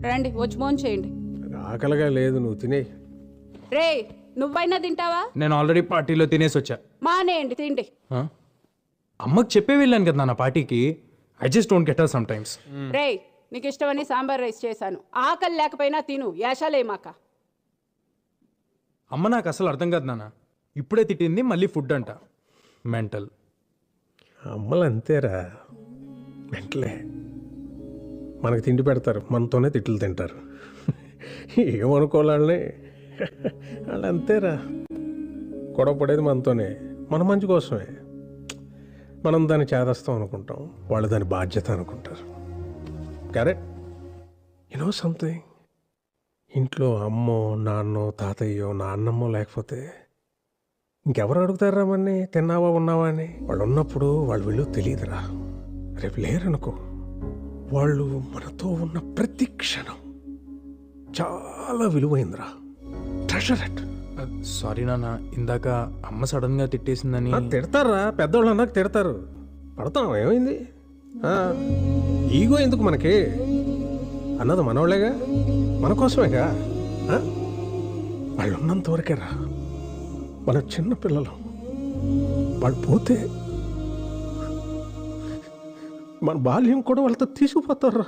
రండి వచ్చి ఫోన్ చేయండి. ఆకలిగా లేదు, నువ్వు తినే. రే నువ్వైనా తింటావా? నేను ఆల్రెడీ పార్టీలో తినేసి వచ్చా. మానేయండి తిండి. అమ్మకి చెప్పే వెళ్ళాను కదా నా పార్టీకి. I just don't get her sometimes. రే నీకు ఇష్టమని సాంబార్ రైస్ చేశాను. ఆకలి లేకపోయినా తిను, యాషాలేమాక. అమ్మ నాకు అసలు అర్థం కాదు నాన్న. ఇప్పుడే తిట్టింది, మళ్ళీ ఫుడ్ అంట. మెంటల్. అమ్మలు అంతేరా, వెంటలే మనకు తిండి పెడతారు, మనతోనే తిట్లు తింటారు. ఏమనుకోవాలని వాళ్ళు అంతేరా. గొడవ పడేది మనతోనే, మన మంచి కోసమే. మనం దాన్ని చేదస్తాం అనుకుంటాం, వాళ్ళు దాని బాధ్యత అనుకుంటారు. కరెక్ట్. యూనో సంథింగ్, ఇంట్లో అమ్మో నాన్నో తాతయ్యో నాన్నమ్మో లేకపోతే ఇంకెవరు అడుగుతారా మన్ని తిన్నావా ఉన్నావా అని? వాళ్ళు ఉన్నప్పుడు వాళ్ళు వీళ్ళు తెలియదురా. రేపు లేరనుకో, వాళ్ళు మనతో ఉన్న ప్రతి క్షణం చాలా విలువైందిరా. Treasure it. సారీ నాన్న, ఇందాక అమ్మ సడన్ గా తిట్టేసిందని. తిడతారా, పెద్దవాళ్ళు అన్నాక తిడతారు, పడతాం. ఏమైంది? ఈగో ఎందుకు మనకి? అన్నది మనోళ్ళేగా, మన కోసమేగా. వాళ్ళు ఉన్నంత వరకే రా మన చిన్న పిల్లలు. వాళ్ళు పోతే మన బాల్యం కూడా వాళ్ళతో తీసుకుపోతారా.